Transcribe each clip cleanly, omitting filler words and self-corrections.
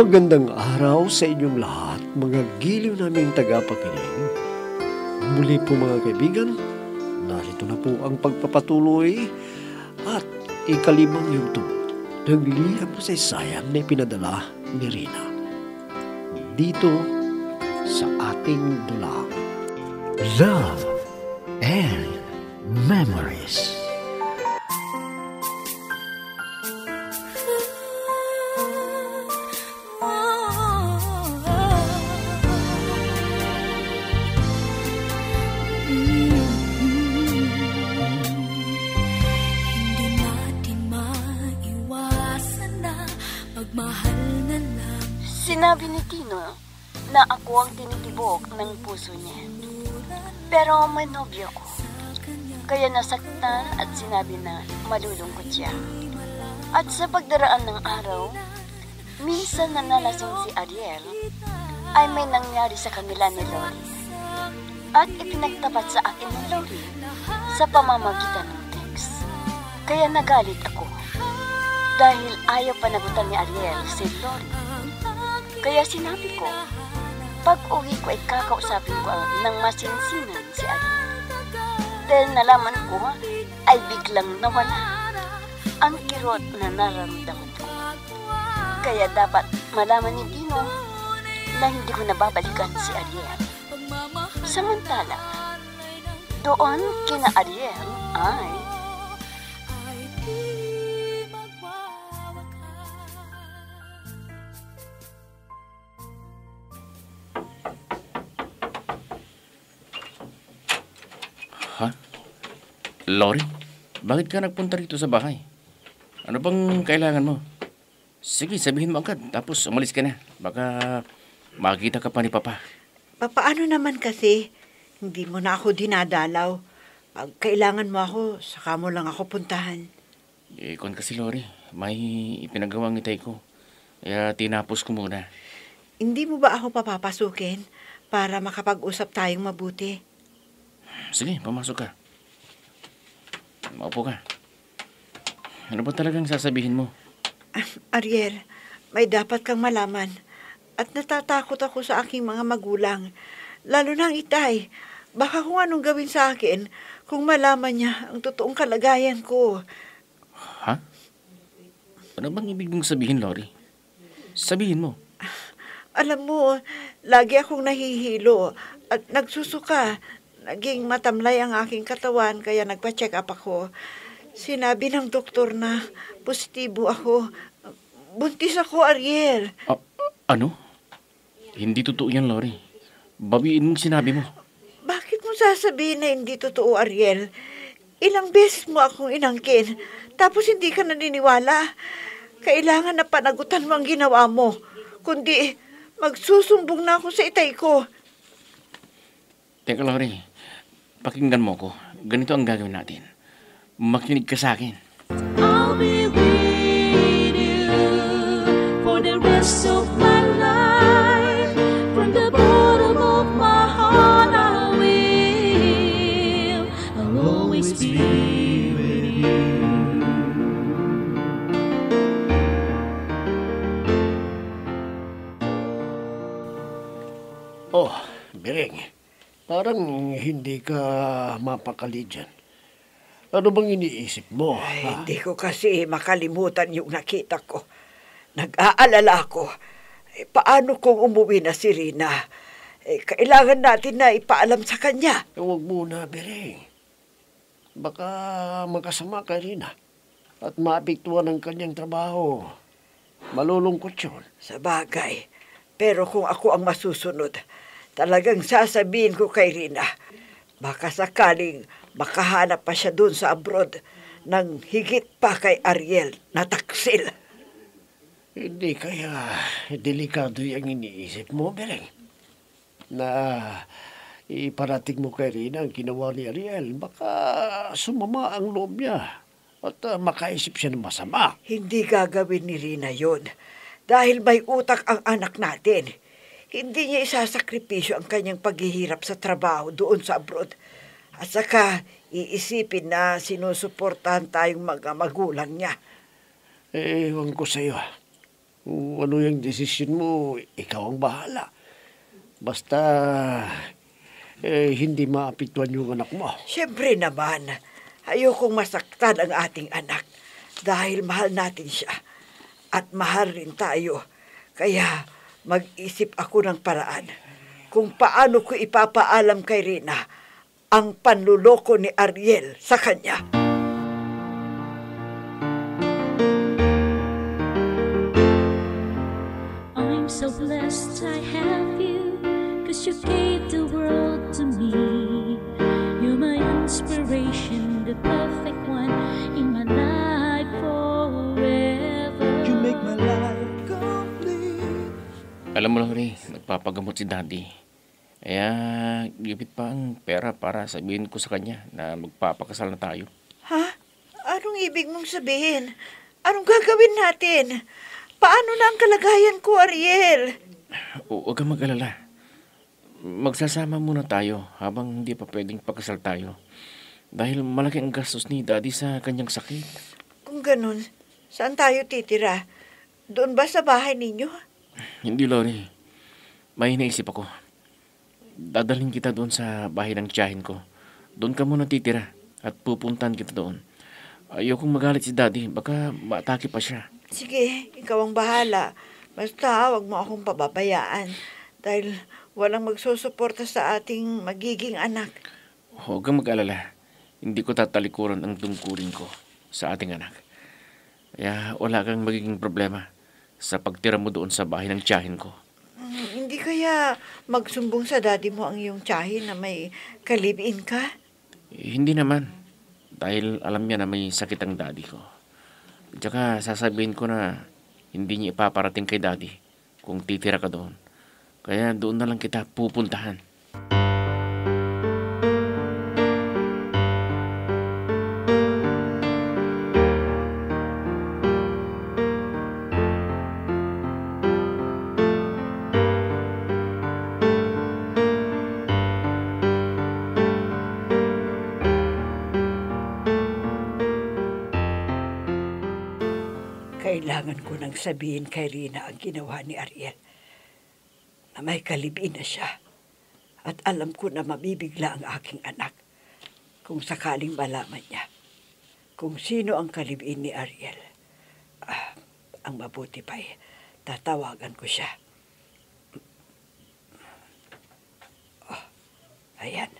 Magandang araw sa inyong lahat, mga giliw naming tagapakinig. Muli po mga kaibigan, narito na po ang pagpapatuloy at ikalimang yugto ng liham sa Isaiah na ipinadala ni Rina. Dito sa ating dulang Love and Memories. Sinabi ni Tino na ako ang tinitibok ng puso niya. Pero may nobyo ko. Kaya nasaktan at sinabi na malulungkot siya. At sa pagdaraan ng araw, minsan na nalasing si Ariel, ay may nangyari sa kanila ni Lori. At ipinagtapat sa akin ni Lori sa pamamagitan ng text. Kaya nagalit ako. Dahil ayaw panagutan ni Ariel si Lori. Kaya sinabi ko, pag uwi ko ay kakausapin ko ng masinsinan si Ariel. Dahil nalaman ko ay biglang nawala ang kirot na nararamdaman ko. Kaya dapat malaman ni Dino na hindi ko nababalikan si Ariel. Samantala, doon kina Ariel ay Ha? Lori, bakit ka nagpunta rito sa bahay? Ano bang kailangan mo? Sige, sabihin mo agad, tapos umalis ka na. Baka makita ka pa ni Papa. Papaano naman kasi? Hindi mo na ako dinadalaw. Pag kailangan mo ako, saka mo lang ako puntahan. Kon kasi Lori, may ipinagawang itay ko. Kaya tinapos ko muna. Hindi mo ba ako papapasukin para makapag-usap tayong mabuti? Sige, pumasok ka. Maupo ka. Ano ba talagang sasabihin mo? Ariel, may dapat kang malaman. At natatakot ako sa aking mga magulang. Lalo na ang itay. Baka kung anong gawin sa akin kung malaman niya ang totoong kalagayan ko. Ha? Ano bang ibig mong sabihin, Lori? Sabihin mo. Alam mo, lagi akong nahihilo at nagsusuka. Naging matamlay ang aking katawan kaya nagpa-check up ako. Sinabi ng doktor na positibo ako. Buntis ako, Ariel. Ano? Hindi totoo yan, Lori. Babiin mong sinabi mo. Bakit mo sasabihin na hindi totoo, Ariel? Ilang beses mo akong inangkin, tapos hindi ka naniniwala. Kailangan na panagutan mo ang ginawa mo. Kundi magsusumbong na ako sa itay ko. Teka, Lori. Pakinggan mo ko. Ganito ang gagawin natin. Makinig ka sa akin. I'll be with you for the rest of my life. From the bottom of my heart I will. I'll always be with you. Oh, Bering. Parang hindi ka mapakali dyan. Ano bang iniisip mo? Hindi ko kasi makalimutan yung nakita ko. Nag-aalala ko. Paano kung umuwi na si Rina? Kailangan natin na ipaalam sa kanya. Huwag muna, Bering. Baka makasama ka Rina at maapektuhan ang kanyang trabaho. Malulungkot yun. Sa bagay. Pero kung ako ang masusunod, talagang sasabihin ko kay Rina, baka sakaling makahanap pa siya dun sa abroad ng higit pa kay Ariel na taksil. Hindi kaya delikado yung iniisip mo, Bering? Na iparating mo kay Rina ang ginawa ni Ariel, baka sumama ang loob niya at makaisip siya ng masama. Hindi gagawin ni Rina yun. Dahil may utak ang anak natin. Hindi niya isasakripisyo ang kanyang paghihirap sa trabaho doon sa abroad. At saka iisipin na sinusuportahan tayong mga magulang niya. Ewan ko sa'yo. Kung ano yung desisyon mo, ikaw ang bahala. Basta, hindi maapektuhan yung anak mo. Siyempre naman, ayokong masaktan ang ating anak dahil mahal natin siya at mahal rin tayo. Kaya mag-isip ako ng paraan kung paano ko ipapaalam kay Rina ang panluloko ni Ariel sa kanya. I'm so blessed I have you, 'cause you gave the world to me. You're my inspiration, the perfect one in my life forever. You make my life complete. Alam mo, Lori, nagpapagamot si Daddy. Kaya gipit pa ang pera para sabihin ko sa kanya na magpapakasal na tayo. Ha? Anong ibig mong sabihin? Anong gagawin natin? Paano na ang kalagayan ko, Ariel? Huwag kang mag-alala. Magsasama muna tayo habang hindi pa pwedeng pakasal tayo. Dahil malaki ang gastos ni Daddy sa kanyang sakit. Kung ganun, saan tayo titira? Doon ba sa bahay ninyo? Hindi, Lori. May naisip ako. Dadalhin kita doon sa bahay ng tiyahin ko. Doon ka muna titira at pupuntahan kita doon. Ayokong magalit si Daddy. Baka maatake pa siya. Sige, ikaw ang bahala. Basta, wag mo akong pababayaan. Dahil walang magsusuporta sa ating magiging anak. Huwag kang mag-alala. Hindi ko tatalikuran ang tungkulin ko sa ating anak. Kaya wala kang magiging problema sa pagtira mo doon sa bahay ng tiyahin ko. Hindi kaya magsumbong sa daddy mo ang iyong tiyahin na may kalibin ka? Hindi naman. Dahil alam niya na may sakit ang daddy ko. Tsaka sasabihin ko na hindi niya ipaparating kay daddy kung titira ka doon. Kaya doon na lang kita pupuntahan. Kailangan ko nang sabihin kay Rina ang ginawa ni Ariel. Na may kalibin na siya. At alam ko na mabibigla ang aking anak kung sakaling malaman niya kung sino ang kalibin ni Ariel. Ang mabuti pa tatawagan ko siya. Ayan,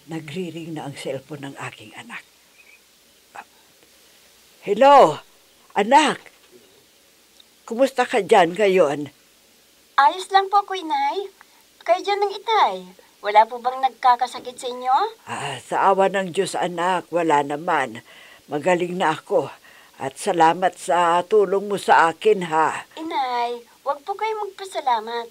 nagriring na ang cellphone ng aking anak. Hello, anak. Kumusta ka dyan ngayon? Ayos lang po, Kuya Inay. Kayo dyan ng itay. Wala po bang nagkakasakit sa inyo? Sa awa ng Diyos, anak, wala naman. Magaling na ako. At salamat sa tulong mo sa akin, ha? Inay, wag po kayo magpasalamat.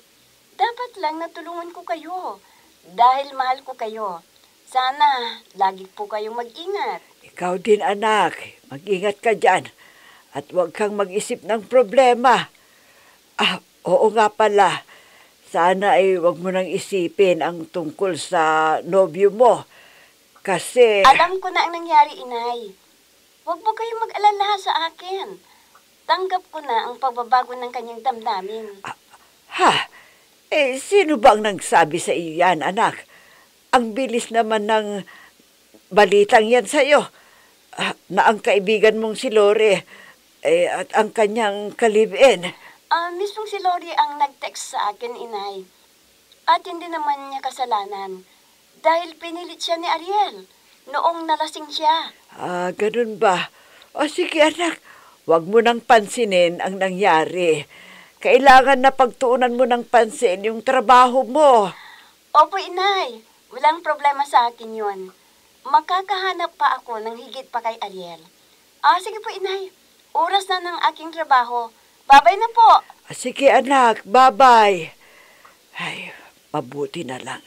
Dapat lang natulungan ko kayo. Dahil mahal ko kayo. Sana, lagi po kayong mag-ingat. Ikaw din, anak. Mag-ingat ka dyan. At huwag kang mag-isip ng problema. Oo nga pala. Sana ay huwag mo nang isipin ang tungkol sa nobyo mo. Kasi... Alam ko na ang nangyari, Inay. Huwag po kayong mag-alala sa akin. Tanggap ko na ang pagbabago ng kanyang damdamin. Sino ba ang nagsabi sa iyo yan, anak? Ang bilis naman ng balitang yan sa'yo. Na ang kaibigan mong si Lore at ang kanyang kalibin. Mismong si Lori ang nag-text sa akin, Inay. At hindi naman niya kasalanan. Dahil pinilit siya ni Ariel noong nalasing siya. Ganun ba? O sige, anak. Huwag mo nang pansinin ang nangyari. Kailangan na pagtuunan mo ng pansin yung trabaho mo. Opo, Inay. Walang problema sa akin yun. Makakahanap pa ako ng higit pa kay Ariel. Sige po, Inay. Oras na ng aking trabaho. Babay na po. Sige, anak. Bye-bye. Ay, mabuti na lang.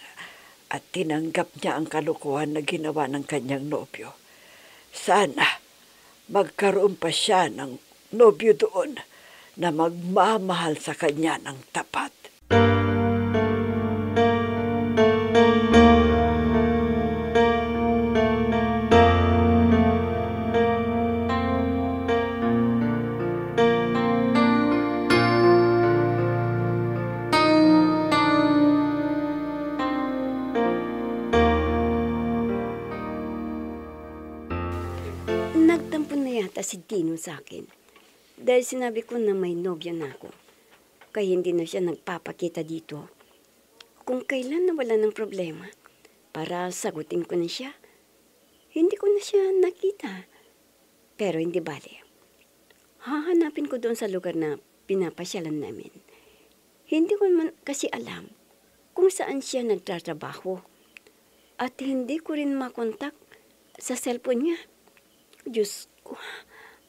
At tinanggap niya ang kalukuhan na ginawa ng kanyang nobyo. Sana magkaroon pa siya ng nobyo doon na magmamahal sa kanya ng tapat. yata si Dino sa akin. Dahil sinabi ko na may nobya na ako. Kaya hindi na siya nagpapakita dito. Kung kailan nawala ng problema, para sagutin ko na siya, hindi ko na siya nakita. Pero hindi bale. Hahanapin ko doon sa lugar na pinapasyalan namin. Hindi ko man kasi alam kung saan siya nagtatrabaho. At hindi ko rin makontak sa cellphone niya. Diyos ko,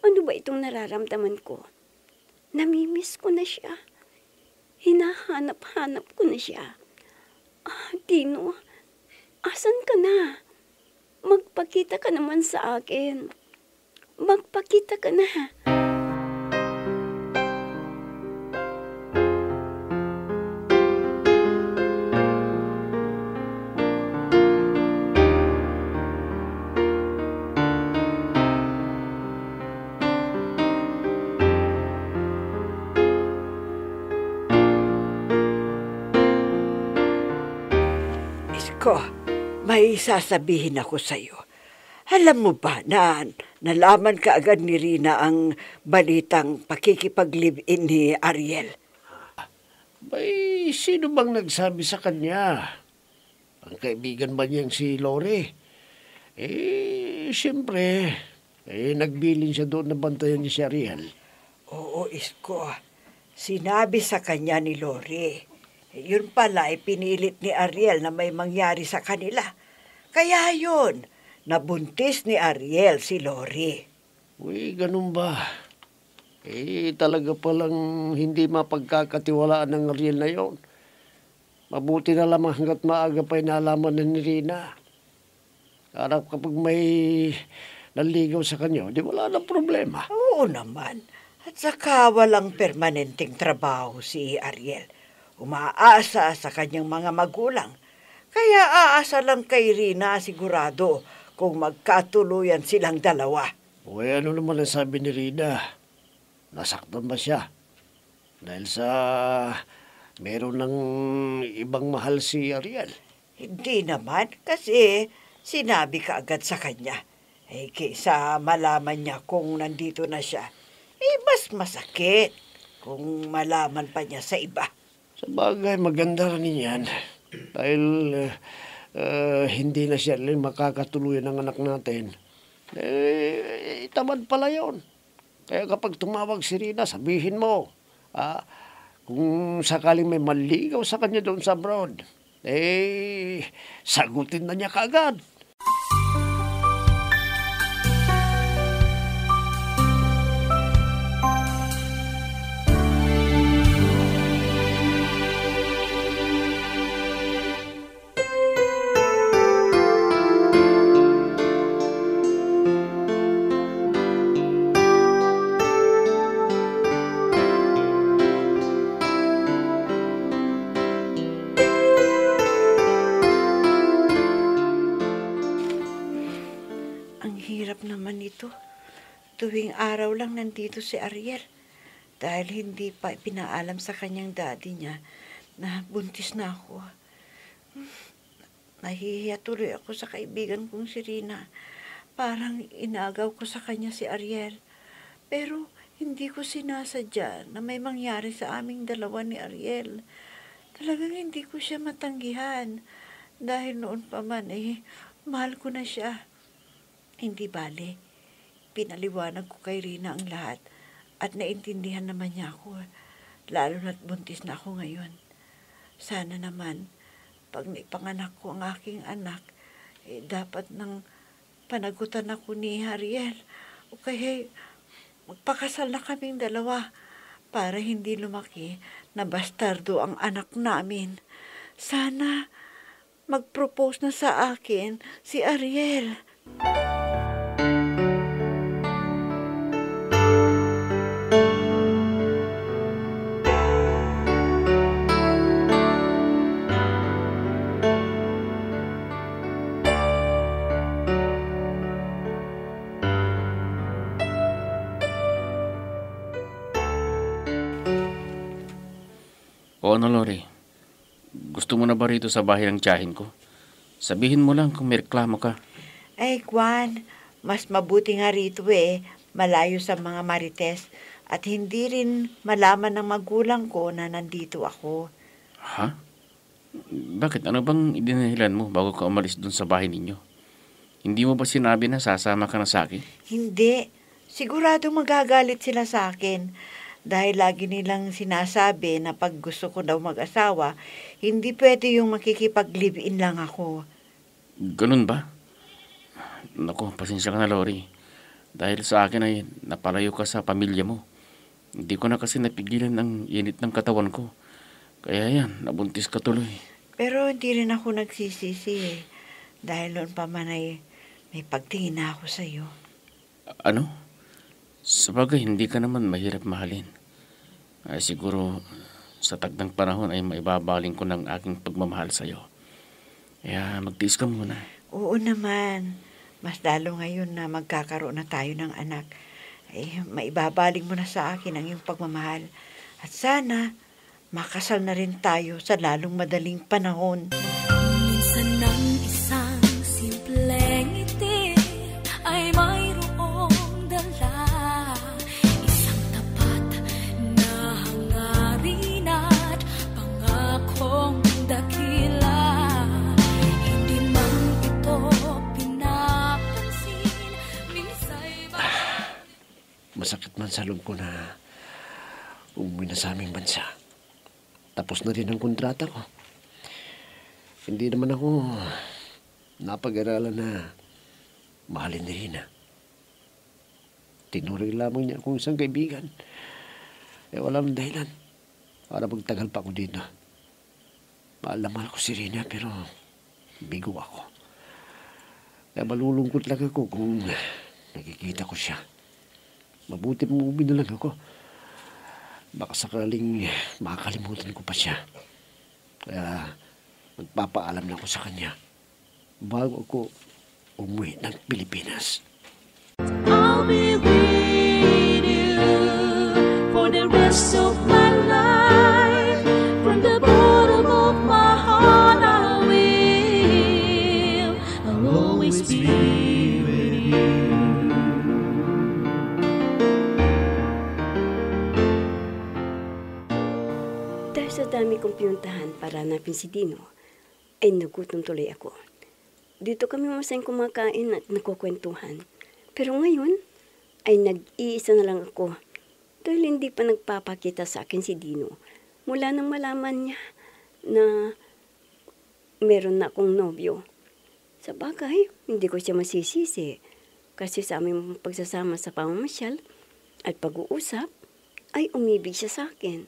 ano ba itong nararamdaman ko? Namimiss ko na siya. Hinahanap-hanap ko na siya. Dino, asan ka na? Magpakita ka naman sa akin. Magpakita ka na. Isko, may sasabihin ako sa'yo. Alam mo ba na nalaman ka agad ni Rina ang balitang pakikipag-live-in ni Ariel? May sino bang nagsabi sa kanya? Ang kaibigan ba niyang si Lori? Siyempre, nagbilin siya doon na bantayan niya si Ariel. Oo, Isko. Sinabi sa kanya ni Lori. Yun pala ay pinilit ni Ariel na may mangyari sa kanila. Kaya yun, nabuntis ni Ariel si Lori. Uy, ganun ba? Talaga palang hindi mapagkakatiwalaan ng Ariel na yon. Mabuti na lamang hanggat maaga pa'y nalaman na ni Rina. Harap kapag may naligaw sa kanya, di wala nang problema. Oo naman. At saka walang permanenteng trabaho si Ariel. Umaasa sa kanyang mga magulang. Kaya aasa lang kay Rina sigurado kung magkatuluyan silang dalawa. Uy, ano naman ang sabi ni Rina? Nasaktan ba siya? Dahil sa meron ng ibang mahal si Ariel? Hindi naman kasi sinabi ka agad sa kanya. Kaysa malaman niya kung nandito na siya, mas masakit kung malaman pa niya sa iba. Sa bagay, maganda rin yan. Dahil hindi na siya rin makakatuluyan ng anak natin. Tamad pala yun. Kaya kapag tumawag si Rina, sabihin mo, kung sakaling may maligaw sa kanya doon sa abroad, sagutin na niya kaagad. Tuwing araw lang nandito si Ariel dahil hindi pa pinaalam sa kanyang daddy niya na buntis na ako. Nahihiya tuloy ako sa kaibigan kong si Rina. Parang inagaw ko sa kanya si Ariel. Pero hindi ko sinasadya na may mangyari sa aming dalawa ni Ariel. Talagang hindi ko siya matanggihan dahil noon pa man mahal ko na siya. Hindi bale. Pinaliwanag ko kay Rina ang lahat at naintindihan naman niya ako, lalo na't buntis na ako ngayon. Sana naman, pag naipanganak ko ang aking anak, dapat nang panagutan ako ni Ariel o kaya magpakasal na kaming dalawa para hindi lumaki na bastardo ang anak namin. Sana mag-propose na sa akin si Ariel. O ano, Lori? Gusto mo na ba rito sa bahay ng tiyahin ko? Sabihin mo lang kung may reklamo ka. Ay, Juan, mas mabuti nga rito malayo sa mga marites at hindi rin malaman ng magulang ko na nandito ako. Ha? Bakit? Ano bang idinahilan mo bago ka umalis dun sa bahay ninyo? Hindi mo ba sinabi na sasama ka na sa akin? Hindi. Sigurado magagalit sila sa akin. Dahil lagi nilang sinasabi na pag gusto ko daw mag-asawa, hindi pwede yung makikipag-live-in lang ako. Ganun ba? Naku, pasensya ka na, Lori. Dahil sa akin ay napalayo ka sa pamilya mo. Hindi ko na kasi napigilan ang init ng katawan ko. Kaya yan, nabuntis ka tuloy. Pero hindi rin ako nagsisisi eh. Dahil noon pa man ay may pagtingin na ako sa'yo. Ano? Sabagay, hindi ka naman mahirap mahalin. Ay siguro sa tagdang panahon ay maibabaling ko ng aking pagmamahal sa'yo. Kaya magtiis ka muna. Oo naman. Mas lalo ngayon na magkakaroon na tayo ng anak. Ay maibabaling mo na sa akin ang iyong pagmamahal. At sana makasal na rin tayo sa lalong madaling panahon. Minsan ng isang simpleng ngiti ay mayroong dala, isang tapat na hangarin at pangakong dakila. Hindi man ito pinapansin, minsa'y Masakit man sa loob ko na umuwi na sa aming bansa. Tapos na rin ang kontrata ko. Hindi naman ako napag-aralan na mahalin ni Rina. Tinuring lamang niya akong isang kaibigan. Walang dahilan para magtagal pa ako dito. Mahal na mahal ko si Rina pero bigo ako. Kaya malulungkot lang ako kung nakikita ko siya. Mabuti umuwi na lang ako. Baka sakaling makakalimutan ko pa siya. Kaya magpapaalam na ako sa kanya bago ako umuwi ng Pilipinas. I'll be with you for the rest of my life. From the bottom of my heart I will. I'll always be with you. Dahil sa dami kong pinuntahan para hanapin si Dino, ay nagutom tuloy ako. Dito kami masayang kumakain at nagkukwentuhan. Pero ngayon, ay nag-iisa na lang ako. Dahil hindi pa nagpapakita sa akin si Dino. Mula nang malaman niya na meron na akong nobyo. Sa bagay, hindi ko siya masisisi. Kasi sa aming pagsasama sa pamamasyal at pag-uusap, ay umibig siya sa akin.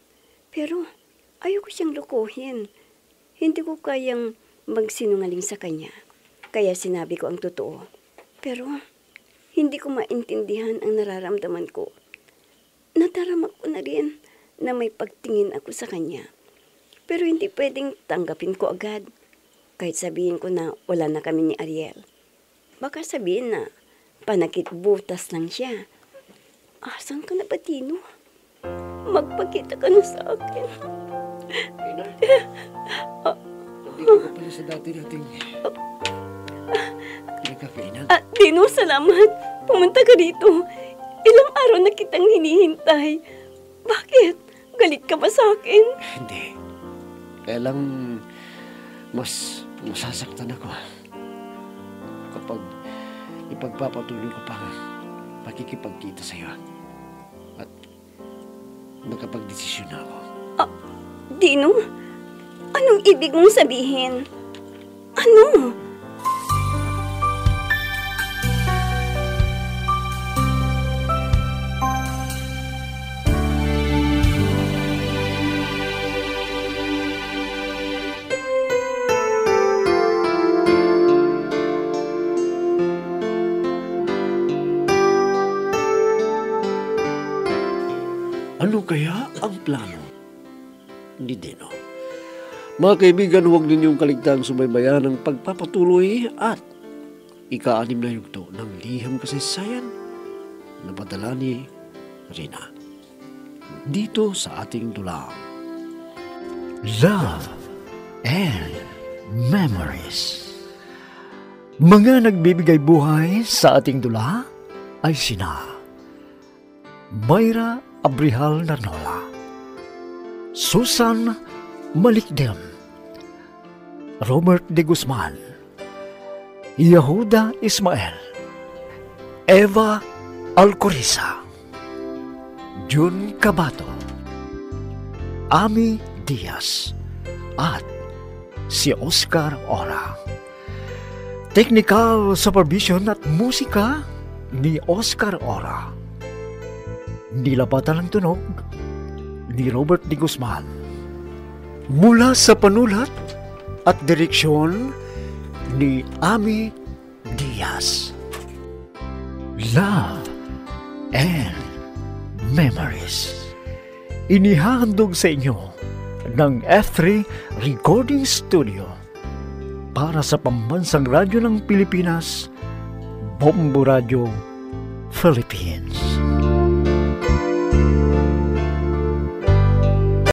Pero ayoko siyang lukuhin. Hindi ko kayang magsinungaling sa kanya. Kaya sinabi ko ang totoo. Pero hindi ko maintindihan ang nararamdaman ko. Nadarama ko na rin na may pagtingin ako sa kanya. Pero hindi pwedeng tanggapin ko agad. Kahit sabihin ko na wala na kami ni Ariel. Baka sabihin na panakit butas lang siya. Asan ka na ba, Tino? Magpakita ka na sa akin. Rina, hindi ko pala sa dati nating pinagkakainan. Tino, salamat. Pumunta ka dito. Ilang araw na kitang hinihintay. Bakit? Galit ka ba sa akin? Hindi. Kaya lang mas masasaktan ako kapag ipagpapatuloy ko pa pakikipagkita sa iyo at nakapagdesisyon na ako. Dino, anong ibig mong sabihin? Ano? Ano kaya ang plano ni Dino? Mga kaibigan, huwag ninyong kaligtang subaybayan ang pagpapatuloy at ika-6 na yugto ng liham kasaysayan na padala ni Rina. Dito sa ating dulang Love and Memories. Mga nagbibigay buhay sa ating dula ay sina Mayra Abrihal Narnola, Susan Malikdem, Robert de Guzman, Yehuda Ismael, Eva Alcoriza, Jun Cabato, Ami Diaz, at si Oscar Ora. Technical supervision at musika ni Oscar Ora. Nilapatan ng tunog ni Robert de Guzman. Mula sa panulat at direksyon ni Ami Diaz. Love and Memories. Inihahandog sa inyo ng F3 Recording Studio para sa Pambansang Radyo ng Pilipinas, Bombo Radio, Philippines.